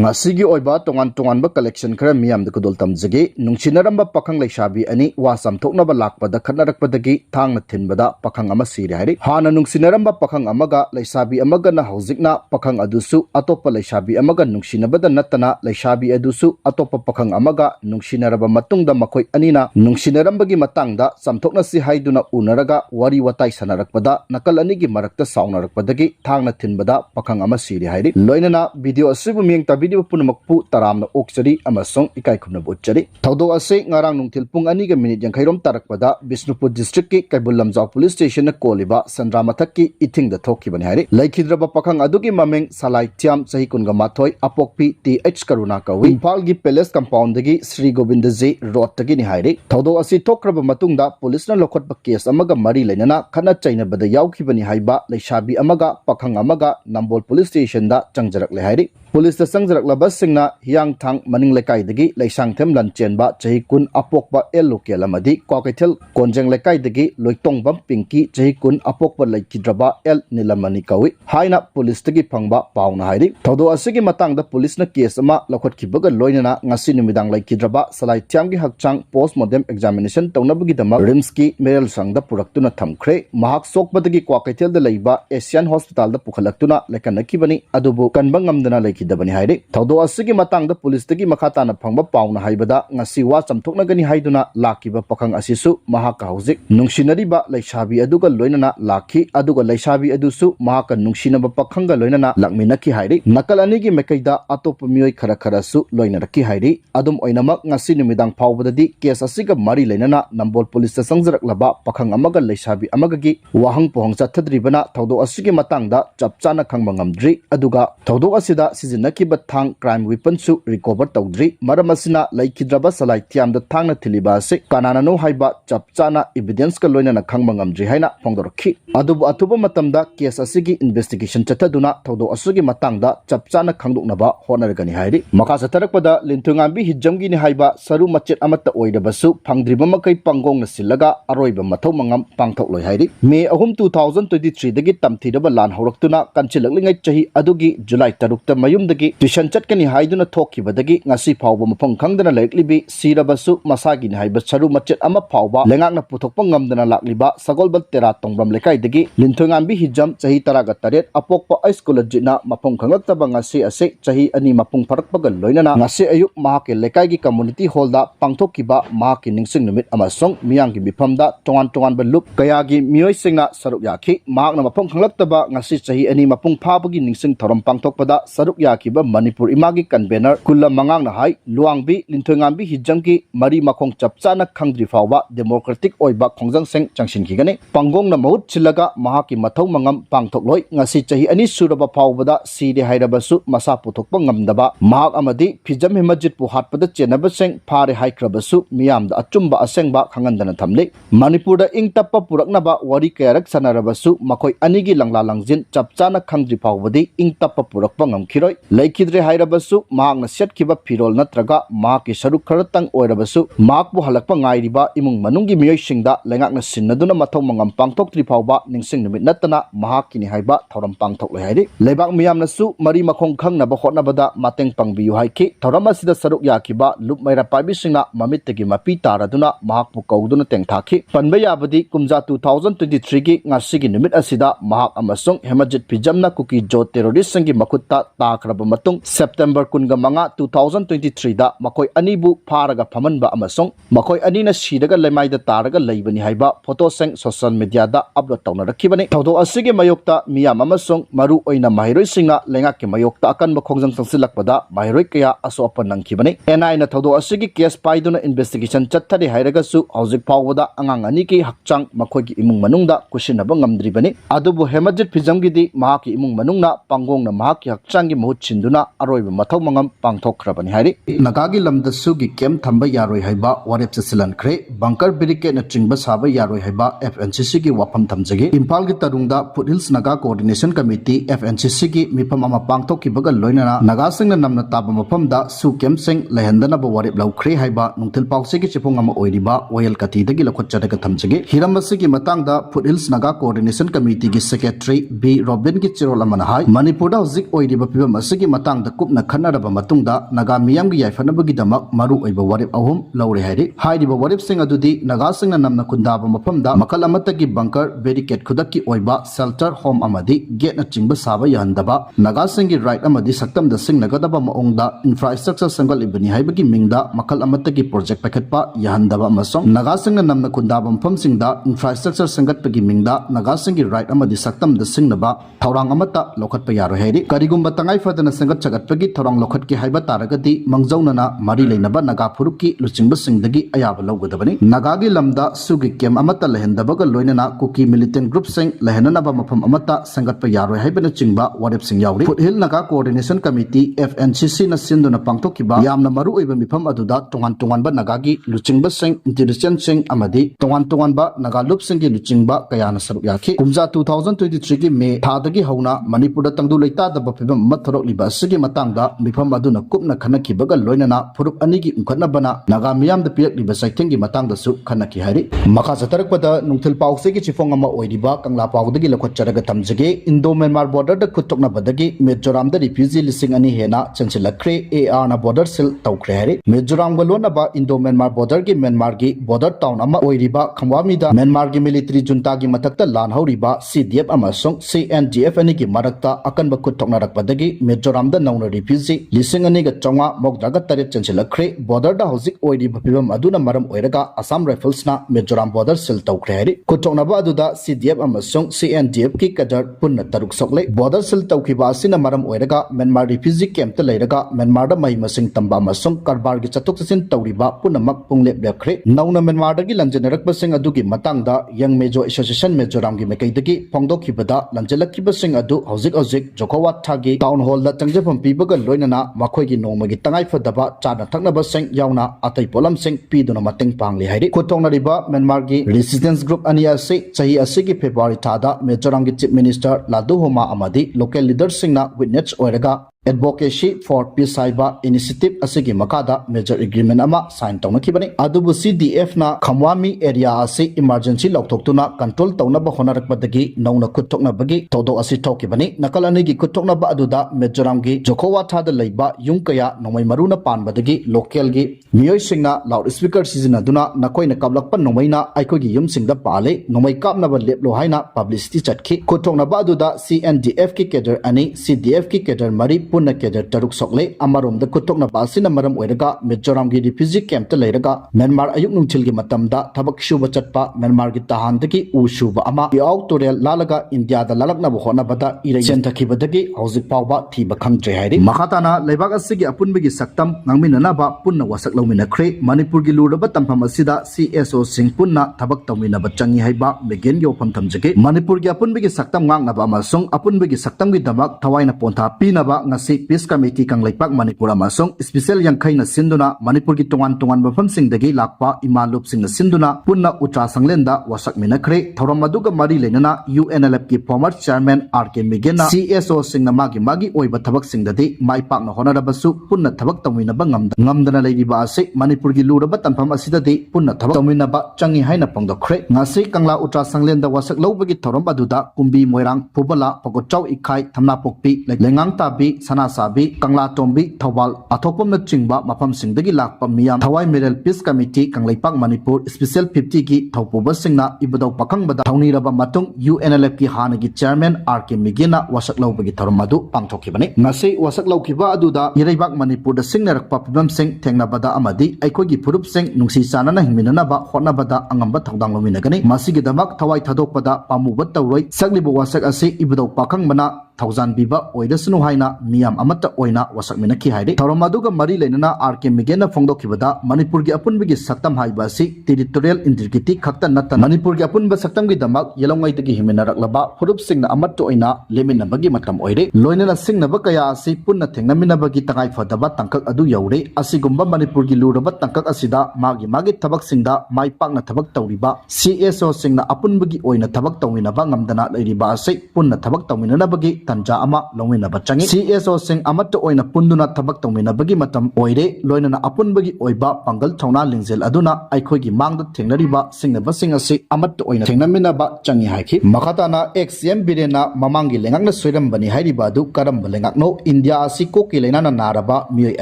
Ngasigi oiba tongan collection kara miyam da kudol tamjage Nungsinaramba Pakhang Leisabi ani wa Chamthoknaba Lakpada Khatnarakpdei Thangna Thinbda Pakhang ama Sire hari hana Nungsinaramba Pakhang amaga Leisabi amaga na hauzikna Pakhang adusu atopa Leisabi amaga Nungsinabada natana Leisabi adusu atopa Pakhang amaga Nungsinaraba matungda makoi anina Nungsinarambagi matangda Chamthokna si haiduna unaraga wari watai sanarakpada nakal anigi marakta saunarakpadagi Thangna Thinbda Pakhang ama Sire hari loinana video asibu miyang video punamakpu taramna oksari amasong ikai khumna botchari thodo ase ngarang nungthil pung ani ga minute yankhairom tarakpada Bishnupur district ki Kaibul Lamjau police station na koliba Sandra mathak ki ithing da thokki bani hari laikhidraba pakhang adugi mameng salai tiam sahi kunga mathoi apokpi th karuna kawi Impal gi palace compound dagi Sri Govindaji road tagi ni hari thodo ase thokraba matungda police na lokhotba case amaga mari lainana khana chaina bada yauki bani haiba Leisabi amaga pakhang amaga Nambol police station da changjarak le hari Police da sangjarak labas singna hiyang thang maning lekai dagi leisang them lan chenba chahi kun apokba el local amadi kwakaithel konjeng lekai dagi loitongbam pinki chahi kun apokba laikhidraba el nilamani kawi haina police dagi phangba pauna hairi thodo asigi matang da police na case ama lokhotkibaga loinana ngasi numidang laikhidraba salai thiamgi hakchang postmortem examination taunabagi dama rims ki meral sangda puraktuna thamkhre mahak sokbadagi kwakaithel da leiba Asian hospital da pukhalaktuna lekanakibani adubu kanbangamdana kidabani hairi thodo asigi matangda police tagi makhata na phangba pauna haibada ngasi wa chamthoknagani haiduna lakiba pakhang asisu mahaka hauzik nungsinariba Leisabi aduga loinana lakhi aduga Leisabi adusu mahaka nungsinaba pakhanga loinana lakminaki hairi nakal anigi mekaida atop mioi khara su loinaraki hairi adum oinamak ngasi numidang phawbadadi case asiga mari leinana Nambol police ta sangjarak laba pakhang amaga Leisabi amagagi wahang pohang chathadribana thodo asigi matangda chapchana khangba ngamdri aduga thodo asida Nakiba thang crime weapon su recover tawdri maramasina laikhidraba salai tiamda thangna thiliba se kanana no haiba chapchana evidence ka loina na khangba ngamdri haina phongdorkhi adubu atuba matamda case asigi investigation chathaduna thodo asugi matangda chapchana khangdoknaba honargani hairi makha satarakpada linthungambi hijamgi ni haiba saru machet amata oidabasu phangdriba makai pangong na silaga aroiba mathau mangam pangthokloi hairi May 2023 dagi tamthidaba lan horaktuna kanchilaklingai chahi adugi July 3 mayum tuition chatkani haiduna thokibadagi ngasi phawba mafam khangdana laiklibi sirabasu masagi ni haiba saru machet ama phawba lengakna puthokpa ngamdana lakliba sagolbal tera tongbram lekai dagi linthongambi hijam chahi taraga taret apokpa aiskollajina mafam khangaktaba ngasi ase chahi ani mapung pharakpaga loinana ngasi ayuk mahake lekai gi community hall da pangthokiba mahaki ningsing numit amasong miyanggi mifamda tongan balup kayagi mioi singna saruk yakhi mahakna mafam khanglaktaba ngasi chahi ani mapung phabagi ningsing thoram pangthokpada saruk kiba Manipur imagi convener kulla mangang na hai luangbi linthongambi hijamki mari makhong chapchana khangdri fawba democratic oiba khongjang seng changshin khigani pangong na mahut chilaga mahaki mathau mangam pangthokloi ngasi chahi ani suraba fawbada Sire hairabasu masa puthokpa ngamdaba mahak amadi phijam himajit pu hatpada chenaba seng phare haikrabasu miyamda achumba asengba khangandana thamle Manipurda ingtappa puraknaba wari kayarak sanarabasu makhoi anigi langla langjin chapchana khangdri fawbadi ingtappa purakpa ngamkhiroi Laikhidre hairabasu mahakna setkiba phirol natraga mahaki saruk kharatang oirabasu mahakbu halakpa ngairiba imung manunggi miyoisingda lengakna sinnaduna mathau mangam pangthoktri phawba ningsing numit natana mahakini haiba thoram pangthokloi hairi lebak miyamnasu mari makhong khangnaba hotnabada mateng pangbiyu haiki thoram asida saruk yakiba lupmaira paibisingna mamittegi mapi taraduna mahakbu kauduna tengthakhi panba yabadi kumja 2023 gi ngasigi numit asida mahak amasung hemajit pijamna kuki jo terrorist sangi makutta takraba matung September 15 2023 da makoi anibu pharaga phamanba amasong makoi anina sidaga lemaida taraga leibani haiba photo seng social media da upload tawna rakhibani thodo asige mayokta miyam amasong maru oina mahiroi singna lengak ke mayokta akan bakhongjang sangsilakpada mahiroi kaya asopa nangkhibani NI na thodo asige case paiduna investigation chathari hairaga su hojik phawda angang ani ki hakchang makoi ki imung manungda kusinaba ngamdribani adubu hemajit phijamgi di mahaki imung manungna pangongna mahaki hakchangi mahut chinduna aroiba mathau mangam pangthokrabani hari nagagi lamdasu gi kem thamba yaroi haiba warep chasilan khre bunker barricade na chingba saba yaroi haiba FNCC gi wafam thamjage Impal gi tarungda Foothills Naga Coordination Committee FNCC gi mifam ama pangthokkibaga loinana naga singna namna taba mafamda su kem sing lehendana ba warep laukhre haiba nungtil pause gi chipong ama oiriba oil kati dagi lakhotchadaga thamjage hiramasi gi matangda Foothills Naga Coordination Committee gi Secretary B Robin gi chirol amana hai Manipurda hojik oiriba pibam asigi matangda kupna khanaraba matungda naga miyamgi yaifanabagidamak maru oiba warip ahum laure hairi hairiba warip sing adudi naga singna namna kundaba mafamda makal amatagi bunker barricade khudakki oiba shelter home amadi gate na chingba saba yahandaba naga singi right amadi saktamda singnagadaba maongda infrastructure sangal ibani haibagi mingda makal amatagi project pakatpa yahandaba amasong naga singna namna kundaba mafamsingda infrastructure sangatpagi mingda naga singi right amadi saktamda singnaba thorang amata lokhatpa yaro hairi karigumba tangai fadana sangat chagatpagi thorang lokhatki haiba taragadi mangjaunana mari leinaba naga phurukki luchingba singdagi ayaba lawgadabani nagagi lamda sugi kem amata lehendabaga loinana kuki militant group sing lehenanaba mafam amata sangatpa yaro haibana chingba warep sing yawri foothill naga coordination committee FNCC na sinduna pangthokiba yamna maru oiba mifam aduda tongan tonganba nagagi luchingba sing intelligence sing amadi tongan tonganba naga lup singgi luchingba kayana saruk yaki kumja 2023 gi me thadagi hauna manipurda tangdu leita daba phibam mathorok liba asigi matangda mifam aduna kupna khanakhibaga loinana phurup anigi umkhatnabana naga miyam da pirak liba saithengi matangda su khanaki hari makha chatarakpada nungthil pausegi chifong ama oiriba kangla paudagi lokhacharaga tamjage indo myanmar border da khutoknabadagi mizoram da refugee lising ani hena chanchilakre AR na border sil tawkhre hari mizoram galonaba indo myanmar border gi myanmar gi border town ama oiriba khambami da myanmar gi military junta gi matakta lan hauriba CDF amasong CNDF ani gi marakta akanba Khatnarakpdei mizoram da nauna refugee lising ani ga chonga mogdaga tare chanchilakre border da hozik oiriba phibam aduna maram oiraga Assam Rifles na mizoram border sil tawkhre hari Khatnarakpdei aduda CDF amasong CNDF ki kadar punna taruk sokle border sil tawkhiba asina maram oiraga Myanmar refugee camp ta leiraga Myanmar da mai masing tamba amasong karbar gi chatok chasin tawriba punamak punglep lekre nauna Myanmar da gi lanjenarakba sing adugi matangda Young Mejo Association mizoram gi mekaidagi phongdokhibada lanjelakkiba sing adu hozik Jokhawat thagi town hall da changjapam pibaga loinana makhoi gi nongmagi tangai fadaba chana thaknaba sing yauna atai polam sing piduna mating pangli hairi khotongna Myanmar gi resistance group ania se chahi asigi February thada mizoram gi chief minister Ladu Homa amadi local leaders singna witness oiraga advocacy for peace haiba initiative asigi makada major agreement ama sign tawnakhibani adubu CDF na khamwami area asi emergency loktoktuna control tawnaba honarakpadagi nauna khutoknabagi todo asi thokibani nakalani gi khutoknaba aduda mizoram gi Jokhowa thada leiba yungkaya nomai maruna panbadagi local gi miyoi singna loud speaker sizinaduna nakoina kablakpa nomaina aikogi yum singda pale nomai kapnaba leplo haina publicity chatki khutoknaba aduda CNDF ki cadre ani CDF ki cadre mari punna kedar taruk sokle amarom da kutokna basina maram oiraga mizoram gi refugee camp ta leiraga Myanmar ayuk nungchil gi matamda thabak shuba chatpa Myanmar gi tahandagi u shuba ama yaw torel lalaga India da lalakna bhona bada irei chenthakibadagi hozik pawba thiba khangtre hairi makhatana leibak asigi apunbigi saktam ngangminana ba punna wasak lawmina khre Manipur gi luraba tampham asida CSO sing punna thabak tawmina ba changi haiba megen yo phamtham jage Manipur gi apunbigi saktam ngangna ba amasung apunbigi saktam gi damak thawaina pontha pinaba ngasi peace committee kang leipak Manipur amasung special yangkhai na sinduna Manipur gi tongan mafam singdagi lakpa imalup sing na sinduna punna utra sanglenda wasak minakhre thoram aduga mari lenana UNLF ki former chairman RK Migena CSO sing na magi oiba thabak singdadi maipak na honarabasu punna thabak tawina ba ngamdana leiriba ase Manipur gi luraba tanpham asidadi punna thabak tawina ba changi haina pangdokhre ngasi kangla utra sanglenda wasak lobagi thoram aduda kumbi moirang phubala pagotchau ikhai thamna pokpi lengang tabi Sanasabi, Kangla Tombi, Thawal, Athopam na chingba mafam singdagi lakpa miyam Thawai Middle Peace Committee Kanglaipak Manipur Special 50 ki thawpuba singna ibadaw pakhang bada thawniraba matung UNLF ki hanagi chairman RK Migena wasak lawbagi tharamadu pangthokibani ngasi wasak lawkiba aduda Iraibak Manipur da singnarakpa pibam sing thengnabada amadi aikogi phurup sing nungsi sanana hingminanaba hotnabada angamba thawdang lominagani masigi damak thawai thadokpada pamuba tawroi saglibu wasak asi ibadaw pakhang mana thousand biba oidasnu haina miyam amata oina wasak minaki haide thoromaduga mari lenana RK Migena phongdokhibada Manipur gi apunbigi saktam haiba si territorial integrity khakta nata Manipur gi apunba saktam gi damak yelongai tagi himinaraklaba phurup singna amatto oina leminabagi matam oire loinana singnaba kaya asi punna thengnaminabagi tangai fadaba tangkak adu yaure asigumba Manipur gi luraba tangkak asida magi thabak singda mai pakna thabak tawriba CSO singna apunbagi oina thabak tawinaba ngamdana leiriba ase punna thabak tawinanabagi tanja ama longminaba changi CSO sing amatta oina punduna thabak tongminabagi matam oire loinana apunbagi oiba pangal thona lingzel aduna aikhoigi mangda thengnariba singnaba sing asi amatta oina thengnaminaba changi haiki makhatana XM birena mamangi lengakna soirambani hairiba du karamba lengakno India asi koki leinana naraba mioi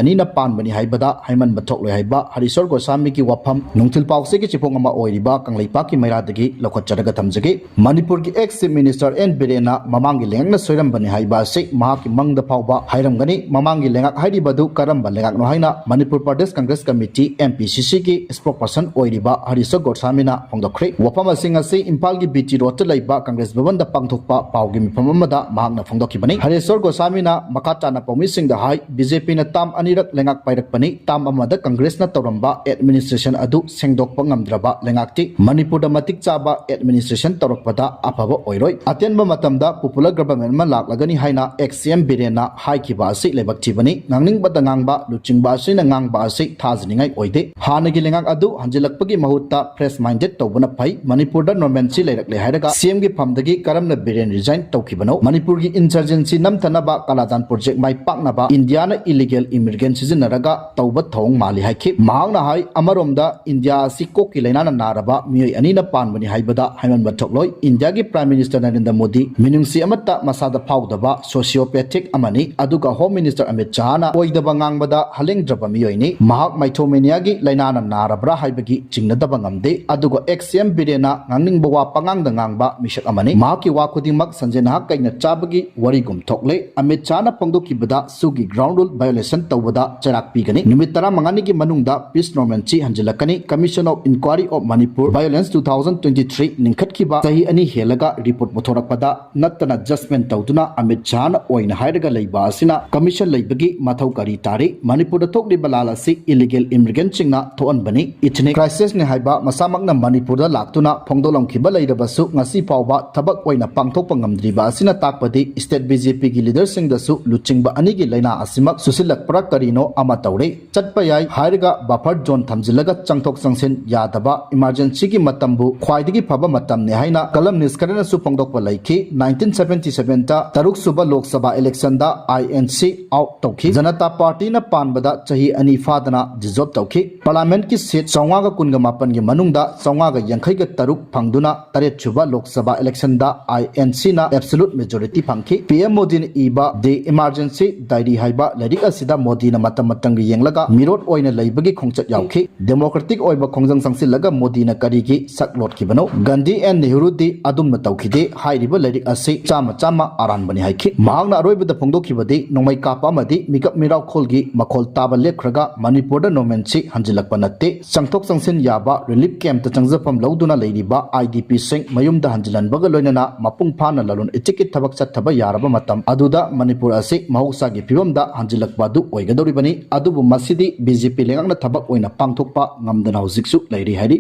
anina panbani haibada haiman bathokle haiba harisor gosami ki wafam nungthil pause ki chipong ama oiriba kanglaipa ki mairadagi lokhotcharaga thamjage Manipur ki ex minister N birena mamangi lengakna soirambani haiba se mahaki mangda phawba hairamgani mamangi lengak hairibadu karamba lengakno haina Manipur Pradesh Congress Committee MPCC ki spokesperson oiriba harisor gosamina phongdokhre wafam asing asi Impal ki BT road laiba Congress bhavan da pangthokpa pawgi mifam amada mahakna phongdokhibani harisor gosamina makhatana paumising da hai BJP na tam anirak lengak pairakpani tam amada Congress na toramba administration adu sengdokpa ngamdraba lengakti Manipur da matik chaba administration torokpada afaba oiroi atenba matamda popular government ma laklagani haina XM birena haikiba asi lebak thibani ngangning bada ngangba luchingba asina ngangba asi thajningai oide hanagi lengak adu hanjilakpagi mahutta fresh minded tobuna phai Manipur da normancy leirakle hairaga CM gi phamdagi karamna biren resign tawkhibano Manipur gi insurgency namthanaba kaladan project mai paknaba India na illegal immigrant sizinaraga tawba thong mali haiki mahangna hai amaromda India si koki leinana naraba mioi anina panbani haibada haiman bathokloi India gi prime minister Narendra Modi minungsi amatta masada phawdaba sociopathic amani aduga home minister Amit Shah na oidaba ngangbada halengdraba mioi ni mahak maithomania gi leinana narabra haibagi chingnadaba ngamde aduga XM birena ngangning bawa pangangda ngangba misak amani mahaki wa khudingmak sanjena hak kaina chabagi warigum thokle Amit Shah na pangdokibada sugi ground rule violation tawbada charak pigani numit 15 gi manungda peace normancy hanjilakani Commission of Inquiry of Manipur Violence 2023 ningkhatkiba sahi ani helaga report mothorakpada nattana judgment tawduna Amit Shah na oina hairaga leiba asina commission leibagi mathau kari tari Manipur da thokli balala si illegal immigrant chingna thoanbani ethnic crisis ne haiba masamakna Manipur da laktuna phongdolongkhiba leirabasu ngasi pawba thabak oina pangthokpa ngamdriba asina takpadi state BJP gi leaders sing dasu luchingba ani gi leina asimak susilak prak karino ama tawre chatpa yai hairaga buffer zone thamjilaga changthok changsin yadaba emergency gi matambu khwaidigi phaba matam ne haina kalam niskarana su phongdokpa laiki 1977 ta taruk suba lok sabha election da INC out tawki Janata Party na panbada chahi ani fadana dissolve tawki parliament ki seat 928 gi manungda 9yankhai ga taruk phangduna taret chuba lok sabha election da INC na absolute majority phangki PM Modi na iba the emergency diary haiba ladik asida Modi na matam matang yenglaga mirot oina leibagi khongchat yauki democratic oiba khongjang sangsilaga Modi na karigi saklot kibano Gandhi and Nehru di adum na tawkhide hairiba ladik ase chama chama aran bani haiki mahangna aroibada phongdokhibadi nongmai kapa amadi mikap mirau kholgi makhol taba lekhraga Manipur da nomenchi hanjilakpa natte changthok changsin yaba relief camp ta changjapam lauduna leiriba IDP sing mayumda hanjilanbaga loinana mapung phana lalun ichikit thabak chathaba yaraba matam aduda Manipur ase mahausa gi phibamda hanjilakpa du oigadoribani adubu masidi BJP lengakna thabak oina pangthokpa ngamdana hojiksu leiri hairi